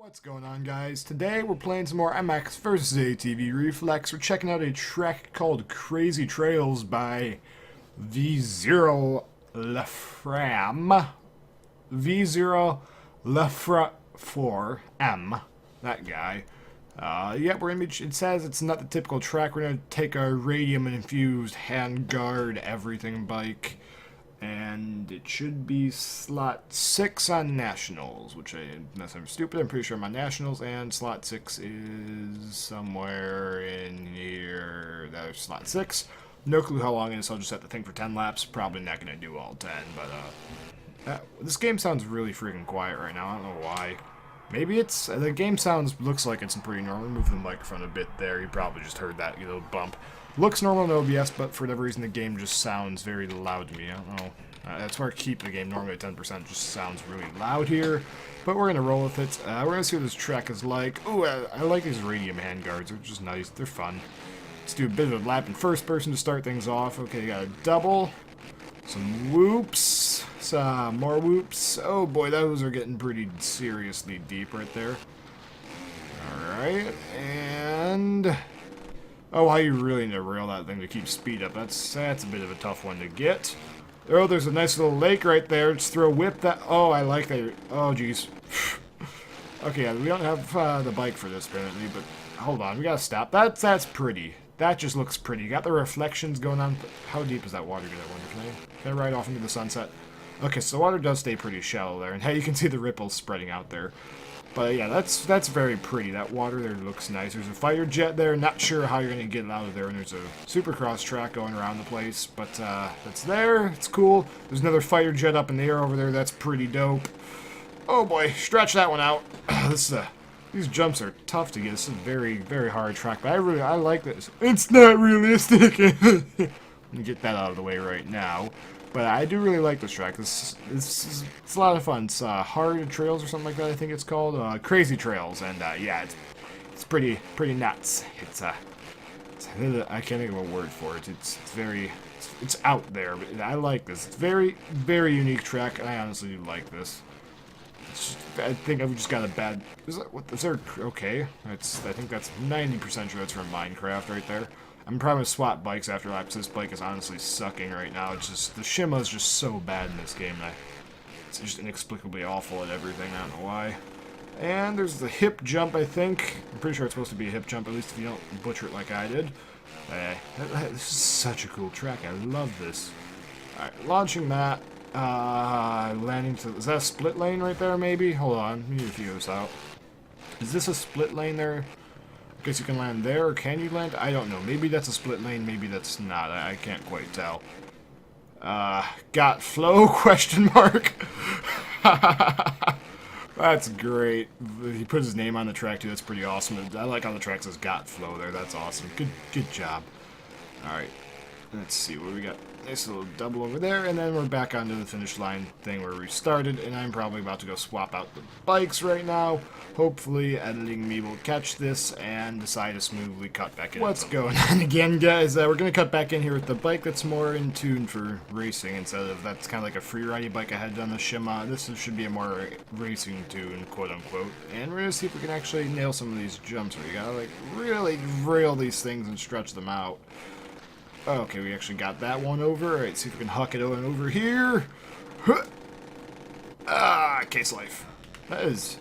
What's going on, guys? Today we're playing some more MX vs ATV Reflex. We're checking out a track called Crazy Trails by V0 Lefram. V0 Lefra 4M. That guy. Yeah, we're gonna be. It says it's not the typical track. We're gonna take our radium infused handguard everything bike. And it should be slot 6 on Nationals, which unless I'm stupid, I'm pretty sure I'm on Nationals, and slot 6 is somewhere in here. There's slot 6. No clue how long it is, so I'll just set the thing for 10 laps. Probably not going to do all 10, but this game sounds really freaking quiet right now. I don't know why. Maybe it's, the game looks like it's pretty normal. Move the microphone a bit there. You probably just heard that little bump. Looks normal in OBS, but for whatever reason the game just sounds very loud to me. I don't know. That's where I keep the game normally at 10%. Just sounds really loud here. But we're going to roll with it. We're going to see what this track is like. Ooh, I like these radium handguards. They're just nice. They're fun. Let's do a bit of a lap in first person to start things off. Okay, you got a double. Some whoops. Some more whoops. Oh boy, those are getting pretty seriously deep right there. Alright, and... oh, how you really need to rail that thing to keep speed up. That's a bit of a tough one to get. Oh, there's a nice little lake right there. Just throw a whip that... oh, I like that. Oh, jeez. Okay, we don't have the bike for this, apparently, but hold on. We gotta stop. That's pretty. That just looks pretty. You got the reflections going on. How deep is that water gonna wonder? Can I ride off into the sunset? Okay, so the water does stay pretty shallow there, and hey, you can see the ripples spreading out there. But yeah, that's very pretty. That water there looks nice. There's a fighter jet there. Not sure how you're going to get it out of there. And there's a supercross track going around the place. But that's there. It's cool. There's another fighter jet up in the air over there. That's pretty dope. Oh boy, stretch that one out. These jumps are tough to get. This is a very, very hard track. But I like this. It's not realistic. Let me get that out of the way right now. But I do really like this track. It's a lot of fun. It's Hard Trails or something like that, I think it's called. Crazy Trails, and yeah, it's pretty nuts. I can't think of a word for it. It's out there, but I like this. It's very, very unique track, and I honestly do like this. I think I've just got a bad... okay. I think that's 90% sure that's from Minecraft right there. I'm probably going to swap bikes after laps. This bike is honestly sucking right now. It's just, the shimma is just so bad in this game. It's just inexplicably awful at everything. I don't know why. And there's the hip jump, I think. I'm pretty sure it's supposed to be a hip jump, at least if you don't butcher it like I did. This is such a cool track. I love this. Alright, launching that. Landing to... is that a split lane right there, maybe? Hold on. We need to figure this out. Is this a split lane there? I guess you can land there, or can you land? I don't know. Maybe that's a split lane, maybe that's not. I can't quite tell. Got flow? Question mark. That's great. He put his name on the track too. That's pretty awesome. I like how the track says got flow there. That's awesome. Good job. Alright. Let's see what we got. Nice little double over there, and then we're back onto the finish line thing where we started, and I'm probably about to go swap out the bikes right now. Hopefully, editing me will catch this and decide to smoothly cut back in. What's going on again, guys? We're going to cut back in here with the bike that's more in tune for racing instead of that's kind of like a free-riding bike I had done the Shimma. This should be a more racing tune, quote-unquote. And we're going to see if we can actually nail some of these jumps where you got to like really rail these things and stretch them out. Okay, we actually got that one over. Alright, see if we can huck it over here. Case life. That is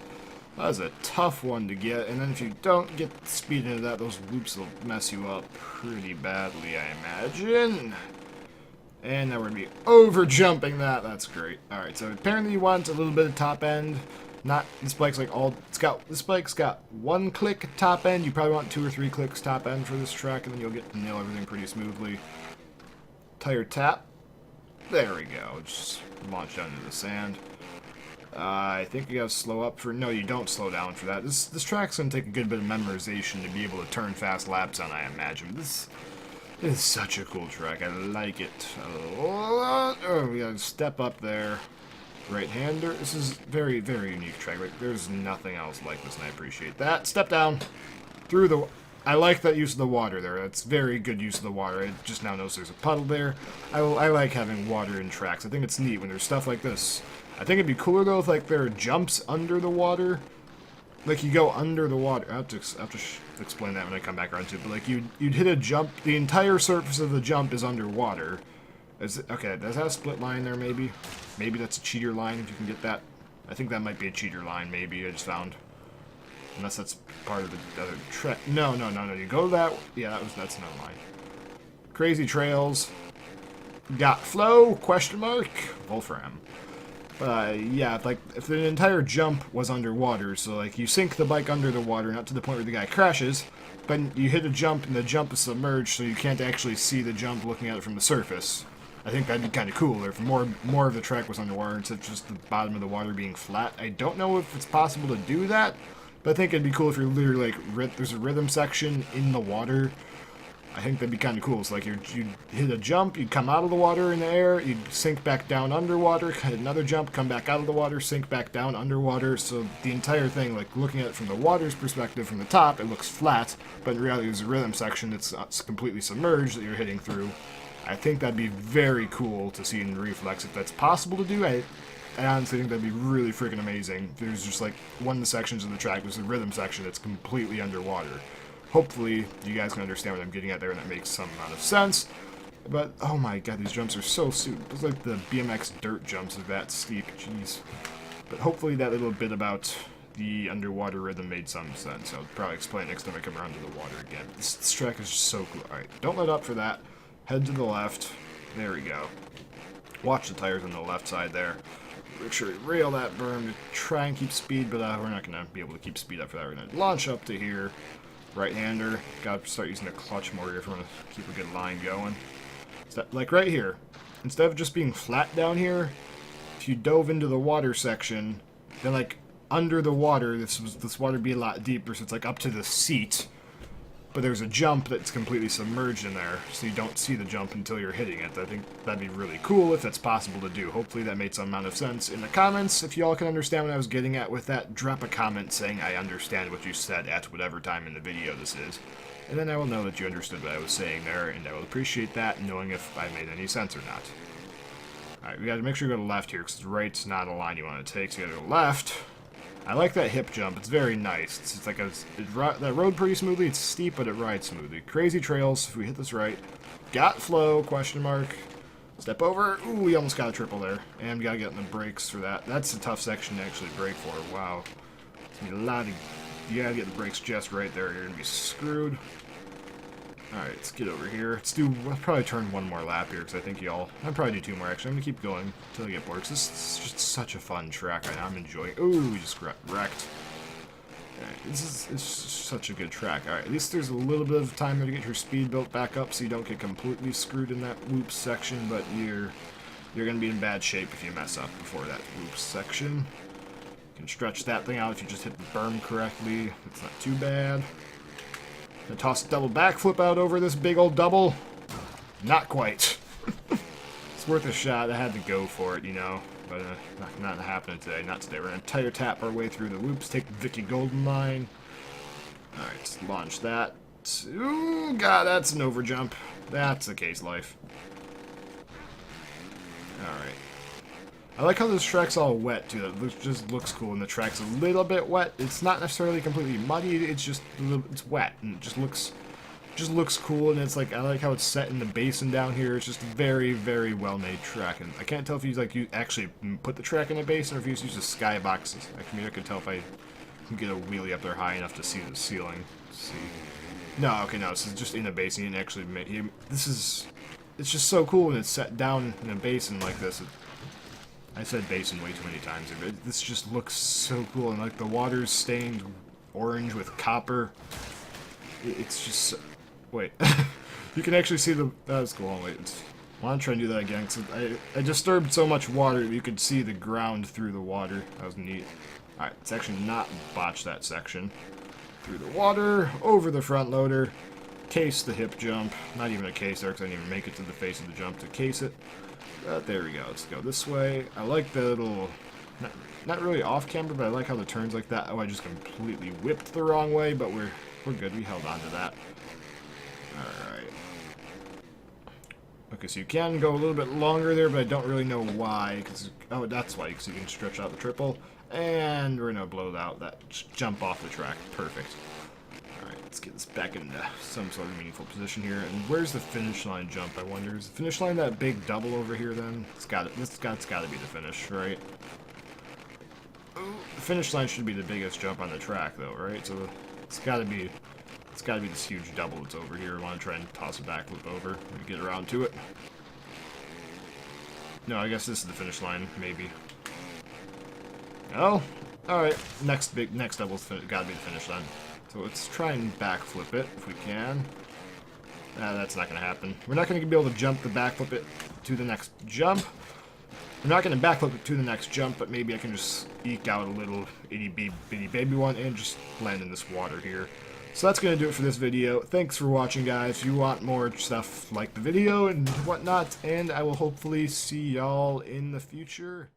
a tough one to get, and then if you don't get the speed into that, those loops will mess you up pretty badly, I imagine. And now we're going to be over-jumping that. That's great. Alright, so apparently you want a little bit of top end. Not, this bike's like this bike's got one click top end. You probably want 2 or 3 clicks top end for this track, and then you'll get to nail everything pretty smoothly. Tire tap. There we go. Just launch down into the sand. I think you gotta slow up for, no, you don't slow down for that. This track's gonna take a good bit of memorization to be able to turn fast laps on, I imagine. This is such a cool track. I like it a lot. Oh, we gotta step up there. Right-hander. This is very, very unique track. Like, there's nothing else like this, and I appreciate that. Step down. Through the... I like that use of the water there. That's very good use of the water. I just now noticed there's a puddle there. I like having water in tracks. I think it's neat when there's stuff like this. I think it'd be cooler, though, if like there are jumps under the water. like you go under the water. I have to explain that when I come back around to it. But like you'd hit a jump. The entire surface of the jump is underwater. Okay, does that have a split line there? Maybe that's a cheater line if you can get that. I think that might be a cheater line. Maybe I just found. Unless that's part of the other track. No. You go that. Yeah, that's no line. Crazy trails. Got flow? Question mark. Wolfram. Yeah, like if the entire jump was underwater, so like you sink the bike under the water, not to the point where the guy crashes, but you hit a jump and the jump is submerged, so you can't actually see the jump looking at it from the surface. I think that'd be kind of cool if more of the track was underwater instead of just the bottom of the water being flat. I don't know if it's possible to do that, but I think it'd be cool if you're literally like there's a rhythm section in the water. I think that'd be kind of cool. So like you'd hit a jump, you'd come out of the water in the air, you'd sink back down underwater, hit another jump, come back out of the water, sink back down underwater. So the entire thing, like looking at it from the water's perspective from the top, it looks flat, but in reality there's a rhythm section that's completely submerged that you're hitting through. I think that'd be very cool to see in Reflex if that's possible to do. I honestly think that'd be really freaking amazing. There's just like one of the sections of the track, there's a rhythm section that's completely underwater. Hopefully, you guys can understand what I'm getting at there, and that makes some amount of sense. But, oh my god, these jumps are so steep. It's like the BMX dirt jumps are that steep, jeez. But hopefully that little bit about the underwater rhythm made some sense. I'll probably explain next time I come around to the water again. This track is just so cool. Alright, don't let up for that. Head to the left. There we go. Watch the tires on the left side there. Make sure you rail that berm to try and keep speed, but we're not going to be able to keep speed up for that. We're going to launch up to here. Right-hander. Gotta start using the clutch more here if we want to keep a good line going. Like right here. Instead of just being flat down here, if you dove into the water section, then like under the water, this water would be a lot deeper, so it's like up to the seat. But there's a jump that's completely submerged in there, so you don't see the jump until you're hitting it. I think that'd be really cool if that's possible to do. Hopefully that made some amount of sense in the comments. If y'all can understand what I was getting at with that, drop a comment saying I understand what you said at whatever time in the video this is. And then I will know that you understood what I was saying there, and I will appreciate that, knowing if I made any sense or not. Alright, we gotta make sure you go to left here, because right's not a line you want to take, so you gotta go left. I like that hip jump. It's very nice. It's like that rode pretty smoothly. It's steep, but it rides smoothly. Crazy trails. If we hit this right, got flow? Question mark. Step over. Ooh, we almost got a triple there, and we gotta get in the brakes for that. That's a tough section to actually brake for. Wow. It's gonna be a lot of. You gotta get the brakes just right there. You're gonna be screwed. All right, let's get over here. We'll probably turn one more lap here because I think I'll probably do two more actually. I'm gonna keep going until I get bored. This is just such a fun track right now. I'm enjoying. Ooh, we just wrecked. Alright, it's such a good track. Alright, at least there's a little bit of time there to get your speed built back up so you don't get completely screwed in that whoops section, but you're gonna be in bad shape if you mess up before that whoops section. You can stretch that thing out if you just hit the berm correctly. It's not too bad. Gonna toss a double backflip out over this big old double. Not quite. It's worth a shot. I had to go for it, you know. But not happening today. Not today. We're gonna tire tap our way through the loops. Take the Vicky Golden line. Alright, let's launch that. Ooh, God, that's an overjump. That's the case life. Alright. I like how this track's all wet, too. That just looks cool, and the track's a little bit wet. It's not necessarily completely muddy. It's just it's wet, and it just looks cool. And it's like I like how it's set in the basin down here. It's just a very, very well-made track. And I can't tell if you actually put the track in a basin or if you just use the skybox. I can tell if I can get a wheelie up there high enough to see the ceiling. Let's see. No, okay, no. This is just in a basin. And actually, it's just so cool when it's set down in a basin like this. I said basin way too many times, but this just looks so cool, and like the water's stained orange with copper. It's just wait, you can actually see the. That's cool. Wait, I want to try and do that again because I disturbed so much water you could see the ground through the water. That was neat. All right, let's actually not botch that section. Through the water, over the front loader, case the hip jump. Not even a case there because I didn't even make it to the face of the jump to case it. There we go. Let's go this way. I like the little, not really off camber, but I like how the turns like that. Oh, I just completely whipped the wrong way, but we're good. We held on to that. All right. Okay, so you can go a little bit longer there, but I don't really know why. Oh, that's why, because you can stretch out the triple. And we're gonna blow out that jump off the track. Perfect. Alright, let's get this back into some sort of meaningful position here. And where's the finish line jump, I wonder? Is the finish line that big double over here then? It's gotta be the finish, right? Ooh, the finish line should be the biggest jump on the track though, right? So it's gotta be this huge double that's over here. I wanna try and toss a backflip over and get around to it. No, I guess this is the finish line, maybe. Oh, alright. Next double's gotta be the finish line. So let's try and backflip it if we can. That's not gonna happen. We're not gonna be able to jump the backflip it to the next jump. We're not gonna backflip it to the next jump, but maybe I can just eke out a little itty bitty baby one and just land in this water here. So that's gonna do it for this video. Thanks for watching, guys. If you want more stuff, like the video and whatnot, and I will hopefully see y'all in the future.